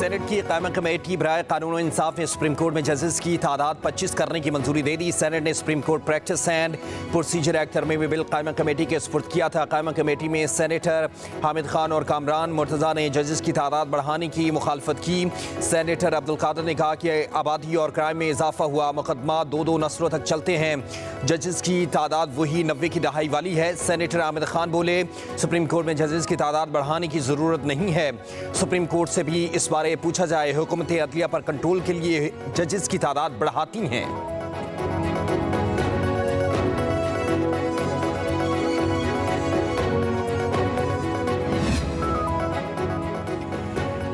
Senate की कायमा committee बराए कानून और इंसाफ ने सुप्रीम कोर्ट में जजेस की तादाद 25 करने की मंजूरी दे दी। सेनेट ने supreme court practice and procedure act तरमीमी बिल कायमा कमेटी के सुपुर्द किया था। कायमा कमेटी में सेनेटर हामिद खान और कामरान मुर्तज़ा ने जजेस की तादाद बढ़ाने की मुखालफत की। सेनेटर अब्दुल कादिर ने कहा कि आबादी और क्राइम में इजाफा हुआ, मुकदमा दो नस्लों तक चलते हैं, जजेस की तादाद वही 90 की दहाई वाली है। सेनेटर हामिद खान बोले, सुप्रीम कोर्ट में जजेस की तादाद बढ़ाने की ज़रूरत नहीं है, सुप्रीम कोर्ट से भी इस बारे पूछा जाए। हुकूमत अदलिया पर कंट्रोल के लिए जजेस की तादाद बढ़ाती हैं।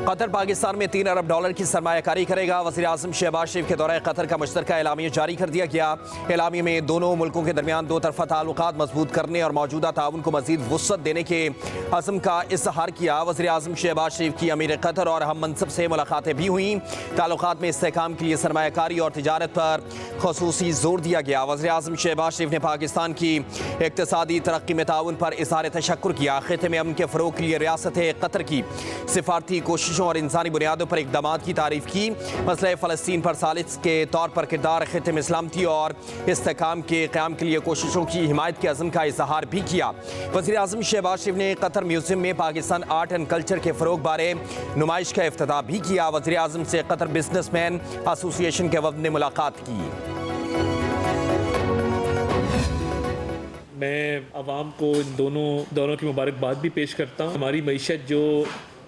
कतर पाकिस्तान में $3 अरब की सरमायाकारी करेगा। वज़ीर आज़म शहबाज शरीफ के दौरे कतर का मुश्तरका एलामिया जारी कर दिया गया। एलामिया में दोनों मुल्कों के दरमियान दो तरफ़ा ताल्लुकात मजबूत करने और मौजूदा ताउन को मज़ीद वुसअत देने के अज़म का इज़हार किया। वज़ीर आज़म शहबाज शरीफ की अमीर कतर और हम मनसब से मुलाकातें भी हुई। ताल्लुकात में इस्तेहकाम के लिए सरमायाकारी और तिजारत पर ख़ुसूसी जोर दिया गया। वज़ीर आज़म शहबाज शरीफ ने पाकिस्तान की इक़्तिसादी तरक्की में ताउन पर इज़हार तशक्कुर किया। ख़ित्ते में अमन के फ़रोग़ के लिए रियासत कतर की सिफारती कोशिशों और इंसानी बुनियादों पर इक़दामात की तारीफ की। मसले फ़लस्तीन पर सालिस के तौर पर किरदार, ख़ित्ते में सलामती और इस्तेहकाम के क़याम के लिए कोशिशों की हिमायत के अज़म का इज़हार भी किया। वज़ीर आज़म शहबाज शरीफ ने कतर म्यूज़ियम में पाकिस्तान आर्ट एंड कल्चर के फ़रोग़ बारे नुमाइश का इफ्तिताह भी किया। वज़ीर आज़म से कतर बिजनेसमैन एसोसिएशन के वफ़द ने मुलाकात की। मैं आवाम को इन दोनों दौरों की मुबारकबाद भी पेश करता हूँ। हमारी मईशत जो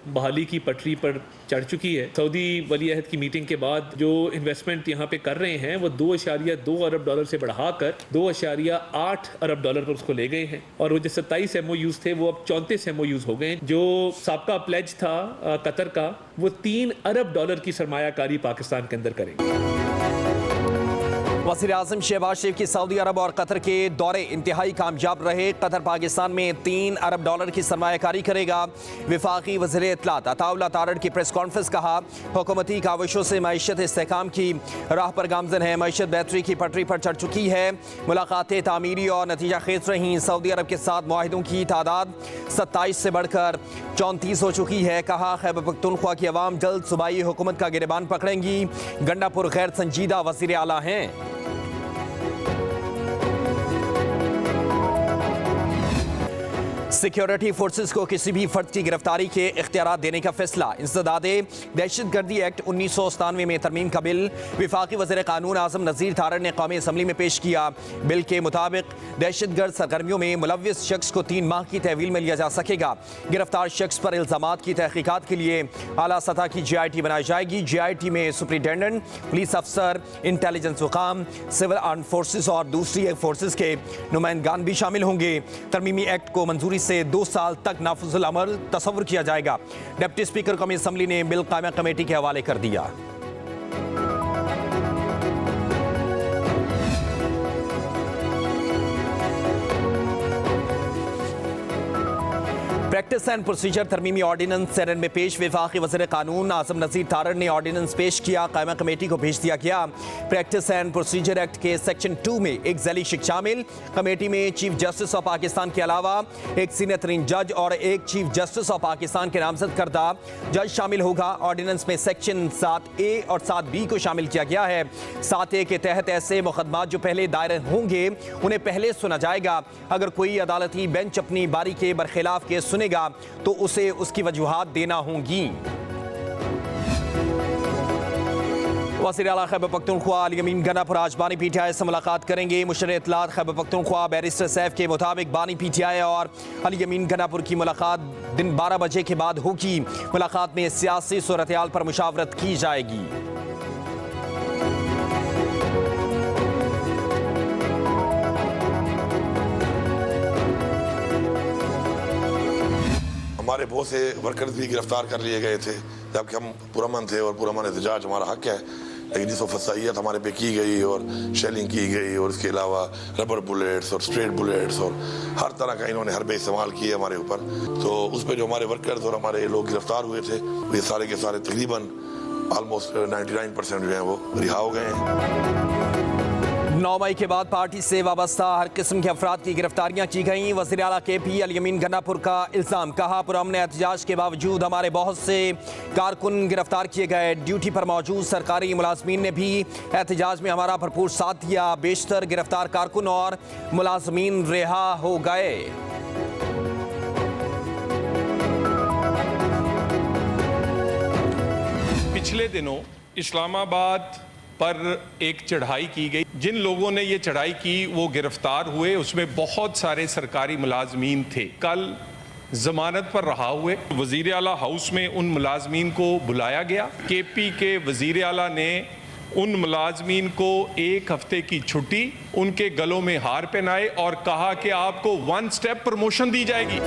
बहाली की पटरी पर चढ़ चुकी है, सऊदी वली अहद की मीटिंग के बाद जो इन्वेस्टमेंट यहाँ पे कर रहे हैं वो $2.2 अरब से बढ़ाकर $2.8 अरब पर उसको ले गए हैं। और वो जो 27 MOUs थे वो अब 34 MOUs हो गए। जो साबका प्लेज था कतर का, वो $3 अरब की सरमायाकारी पाकिस्तान के अंदर करेंगे। वज़ीर आज़म शहबाज शरीफ की सऊदी अरब और कतर के दौरे इंतहाई कामयाब रहे। कतर पाकिस्तान में $3 अरब की सरमायाकारी करेगा। वफाकी वज़ीर इत्तलात अताउल्लाह तारड़ की प्रेस कॉन्फ्रेंस कहा, हुकूमती काविशों से मईशत इस्तेहकाम की राह पर गामज़न है, मईशत बेहतरी की पटरी पर चढ़ चुकी है। मुलाकातें तामीरी और नतीजा खेज रहीं। सऊदी अरब के साथ मुआहिदों की तादाद 27 से बढ़कर 34 हो चुकी है। कहा, खैबर पख्तूनख्वा की अवाम जल्द सूबाई हुकूमत का गिरबान पकड़ेंगी। गंडापुर गैर संजीदा वज़ीर आला हैं। सिक्योरिटी फोर्सेस को किसी भी फर्द की गिरफ्तारी के इख्तियारात देने का फैसला। इंसदादे दहशतगर्दी एक्ट 1997 में तरमीम का बिल वफाकी वज़ीर कानून आज़म नज़ीर तारड़ ने कौमी असम्बली में पेश किया। बिल के मुताबिक दहशतगर्द सरगर्मियों में मुलव्विस शख्स को 3 माह की तहवील में लिया जा सकेगा। गिरफ्तार शख्स पर इल्ज़ामात की तहकीकात के लिए आला सतह की GIT बनाई जाएगी। GIT में सुपरिटेंडेंट, पुलिस अफसर, इंटेलिजेंस हुकाम, सिविल आर्म फोर्सेस और दूसरी फोर्सेस के नुमाइंदगान भी शामिल होंगे। तरमीमी एक्ट को मंजूरी से 2 साल तक नाफिजुल अमल तस्वुर किया जाएगा। डिप्टी स्पीकर कौमी असम्बली ने बिल कायमा कमेटी के हवाले कर दिया। प्रैक्टिस एंड प्रोसीजर तरमीमी ऑर्डिनेंस सेनेट में पेश। वफाकी वज़ीर कानून आज़म नज़ीर तारड़ ने ऑर्डिनेंस पेश किया, कायमा कमेटी को भेज दिया गया। प्रैक्टिस एंड प्रोसीजर एक्ट के सेक्शन 2 में एक झैली शिक शामिल। कमेटी में चीफ जस्टिस ऑफ पाकिस्तान के अलावा एक सीनियर तरीन जज और एक चीफ जस्टिस ऑफ पाकिस्तान के नामजद करदा जज शामिल होगा। ऑर्डिनेंस में सेक्शन 7A और 7B को शामिल किया गया है। 7A के तहत ऐसे मुकदमा जो पहले दायर होंगे उन्हें पहले सुना जाएगा। अगर कोई अदालती बेंच अपनी बारी के बरखिलाफ केस सुनेगा तो उसे उसकी वजूहात देना होंगी। वज़ीर आला खैबर पख्तूनख्वा अली अमीन गनापुर आज बानी PTI से मुलाकात करेंगे। मुशर्र इत्तलात खैबर पख्तूनख्वा बैरिस्टर सैफ के मुताबिक बानी PTI और अली अमीन गनापुर की मुलाकात दिन 12 बजे के बाद होगी। मुलाकात में सियासी सूरत-ए-हाल पर मुशावरत की जाएगी। हमारे बहुत से वर्कर्स भी गिरफ्तार कर लिए गए थे जबकि हम पुरअमन थे और पुरअमन एहतजाज हमारा हक है, लेकिन जिस फसाइयत हमारे पे की गई और शेलिंग की गई और इसके अलावा रबर बुलेट्स और स्ट्रेट बुलेट्स और हर तरह का इन्होंने हरबे इस्तेमाल किए हमारे ऊपर, तो उस पर जो हमारे वर्कर्स और हमारे लोग गिरफ्तार हुए थे ये सारे के सारे तकरीबन ऑलमोस्ट 99% जो हैं वो रिहा हो गए हैं। 9 मई के बाद पार्टी से वाबस्ता हर किस्म के अफराद की गिरफ्तारियां की गईं। वज़ीर आला KP अली अमीन गन्नापुर का इल्ज़ाम, कहा पुरअमन एहतजाज के बावजूद हमारे बहुत से कारकुन गिरफ्तार किए गए। ड्यूटी पर मौजूद सरकारी मुलाजमीन ने भी एहतजाज में हमारा भरपूर साथ दिया। बेशतर गिरफ्तार कारकुन और मुलाजमीन रिहा हो गए। पिछले दिनों इस्लामाबाद पर एक चढ़ाई की गई। जिन लोगों ने ये चढ़ाई की वो गिरफ्तार हुए, उसमें बहुत सारे सरकारी मुलाजमीन थे। कल जमानत पर रहा हुए वजीर आला हाउस में उन मुलाजमीन को बुलाया गया। KP के वजीर आला ने उन मुलाजमीन को 1 हफ्ते की छुट्टी, उनके गलों में हार पहनाए और कहा कि आपको 1 स्टेप प्रमोशन दी जाएगी।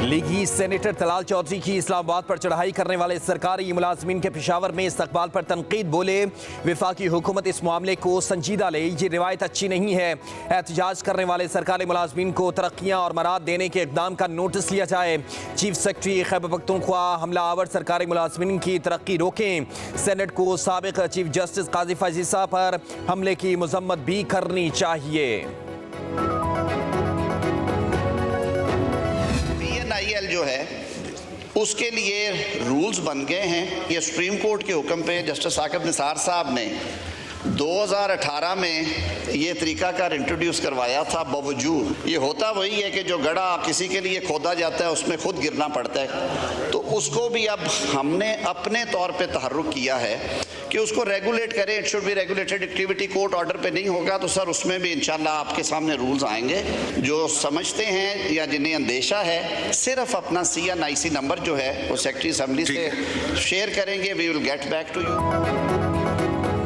लीगी सेनेटर तलाल चौधरी की इस्लामाबाद पर चढ़ाई करने वाले सरकारी मुलाजमीन के पेशावर में इस्तकबाल पर तनकीद, बोले वफाकी हुकूमत इस मामले को संजीदा ले, ये रिवायत अच्छी नहीं है। एहतजाज करने वाले सरकारी मुलाजमीन को तरक्कियाँ और मराद देने के इकदाम का नोटिस लिया जाए। चीफ सेक्रेटरी खैबर पख्तूनख्वा हमलावर सरकारी मुलाजमीन की तरक्की रोकें। सेनेट को साबिक चीफ जस्टिस काजी फैज़ ईसा पर हमले की मजम्मत भी करनी चाहिए। PNIL जो है उसके लिए रूल्स बन गए हैं। ये सुप्रीम कोर्ट के हुक्म पे जस्टिस साकिब निसार साहब ने 2018 में ये तरीकाकार इंट्रोड्यूस करवाया था। बावजूद ये होता वही है कि जो गड्ढा किसी के लिए खोदा जाता है उसमें खुद गिरना पड़ता है, तो उसको भी अब हमने अपने तौर पे तहर्रुक किया है कि उसको रेगुलेट करें। It should be regulated activity. Court order पे नहीं होगा तो सर उसमें भी इंशाल्लाह आपके सामने रूल्स आएंगे। जो समझते हैं या जिन्हें अंदेशा है, सिर्फ अपना CNIC नंबर जो है वो सेक्रेटरी असेंबली से शेयर करेंगे। We will get back to you.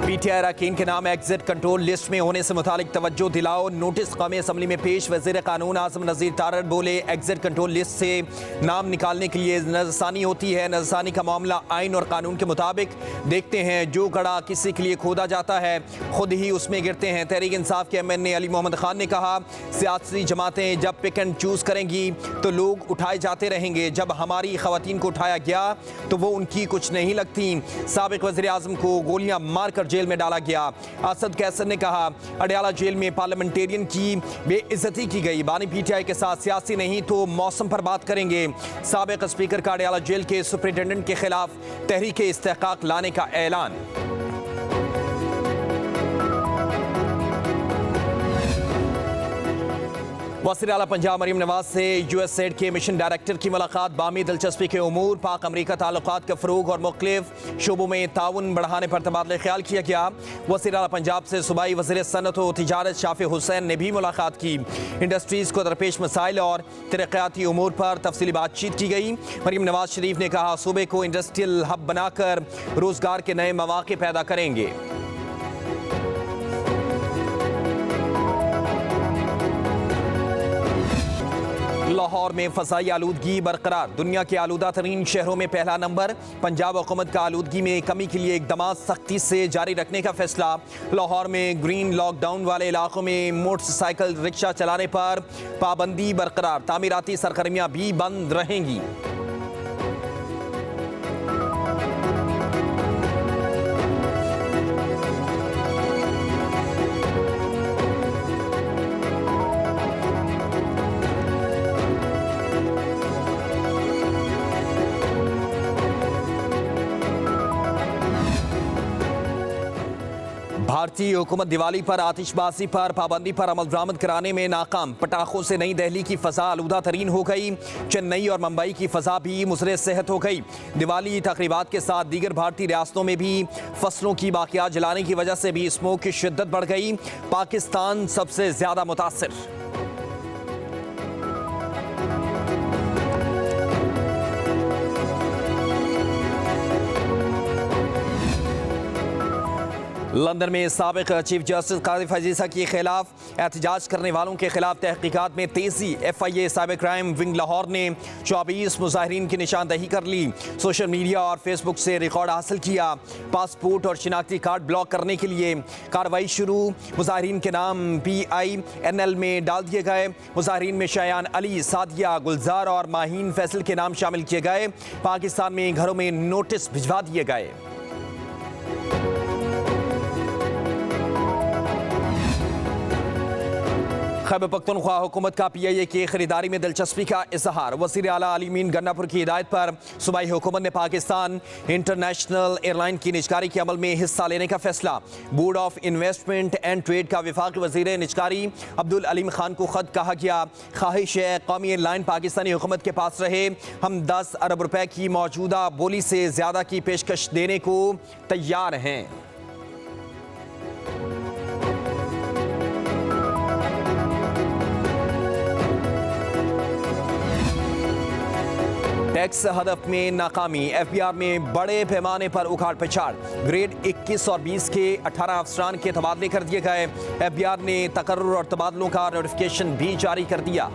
PTI अरकान के नाम एग्जिट कंट्रोल लिस्ट में होने से मुतालिक तवज्जो दिलाओ। नोटिस कौमी असम्बली में पेश। वज़ीर कानून आज़म नज़ीर तारड़ बोले एग्जिट कंट्रोल लिस्ट से नाम निकालने के लिए नज़रसानी होती है। नज़रसानी का मामला आइन और कानून के मुताबिक देखते हैं। जो गड़ा किसी के लिए खोदा जाता है खुद ही उसमें गिरते हैं। तहरीक इंसाफ के MNA अली मोहम्मद खान ने कहा सियासी जमातें जब पिक एंड चूज़ करेंगी तो लोग उठाए जाते रहेंगे। जब हमारी ख़वातीन को उठाया गया तो वो उनकी कुछ नहीं लगती। साबिक वज़ीर आज़म को गोलियां मारकर जेल में डाला गया। असद कैसर ने कहा अडयाला जेल में पार्लियामेंटेरियन की बेइज्जती की गई। बानी PTI के साथ सियासी नहीं तो मौसम पर बात करेंगे। साबिक स्पीकर का अडयाला जेल के सुपरिटेंडेंट के खिलाफ तहरीक इस्तेहकाक लाने का ऐलान। वज़ीर आला पंजाब मरीम नवाज से USAID के मिशन डायरेक्टर की मुलाकात। बामी दिलचस्पी के उमूर, पाक अमरीका ताल्लुकात के फ़रोग़ और मुख्तलिफ शोबों में ताउन बढ़ाने पर तबादला ख्याल किया गया। वज़ीर आला पंजाब से सूबाई वज़ीर सनअत व तिजारत शाफी हुसैन ने भी मुलाकात की। इंडस्ट्रीज़ को दरपेश मसाइल और तरक्याती उमूर पर तफसीली बातचीत की गई। मरीम नवाज शरीफ ने कहा सूबे को इंडस्ट्रियल हब बनाकर रोज़गार के नए मौक़े पैदा करेंगे। लाहौर में फ़ज़ाई आलूदगी बरकरार। दुनिया के आलूदा तरीन शहरों में पहला नंबर। पंजाब हुकूमत का आलूदगी में कमी के लिए इक़दाम सख्ती से जारी रखने का फैसला। लाहौर में ग्रीन लॉकडाउन वाले इलाकों में मोटरसाइकिल रिक्शा चलाने पर पाबंदी बरकरार। तामीराती सरगर्मियाँ भी बंद रहेंगी। भारतीय हुकूमत दिवाली पर आतिशबाजी पर पाबंदी पर अमल दरामद कराने में नाकाम। पटाखों से नई दिल्ली की फ़ज़ा आलूदा तरीन हो गई। चेन्नई और मुंबई की फ़ज़ा भी मुज़र सेहत हो गई। दिवाली तक़रीबात के साथ दीगर भारतीय रियासतों में भी फसलों की बाक़ियात जलाने की वजह से भी स्मोक की शिद्दत बढ़ गई। पाकिस्तान सबसे ज़्यादा मुतासिर। लंदन में साबिक चीफ जस्टिस काजी फैज़ ईसा के खिलाफ एहतजाज करने वालों के खिलाफ तहकीकात में तेज़ी। FIA cyber crime wing Lahore ने 24 मुजाहिरीन की निशानदही कर ली। सोशल मीडिया और फेसबुक से रिकॉर्ड हासिल किया। पासपोर्ट और शिनाख्ती कार्ड ब्लॉक करने के लिए कार्रवाई शुरू। मुजाहिरीन के नाम PINL में डाल दिए गए। मुजाहिरीन में शयान अली, सादिया, गुलजार और माहीन फैसल के नाम शामिल किए गए। पाकिस्तान में घरों में नोटिस भिजवा दिए गए। खैबर पख्तूनख्वा हुकूमत का PIA की खरीदारी में दिलचस्पी का इजहार। वज़ीर आला अलीमीन गन्नापुर की हिदायत पर सूबाई हुकूमत ने पाकिस्तान इंटरनेशनल एयरलाइन की निजकारी के अमल में हिस्सा लेने का फैसला। Board of investment and trade का वफाकी वज़ीर निजकारी अब्दुल अलीम खान को खत कहा गया, ख्वाहिश है कौमी एयरलाइन पाकिस्तानी हुकूमत के पास रहे। हम 10 अरब रुपए की मौजूदा बोली से ज़्यादा की पेशकश देने को तैयार हैं। टैक्स हदफ में नाकामी। FBR में बड़े पैमाने पर उखाड़ पिछाड़। ग्रेड 21 और 20 के 18 अफसरान के तबादले कर दिए गए। FBR ने तकर्रुर और तबादलों का नोटिफिकेशन भी जारी कर दिया।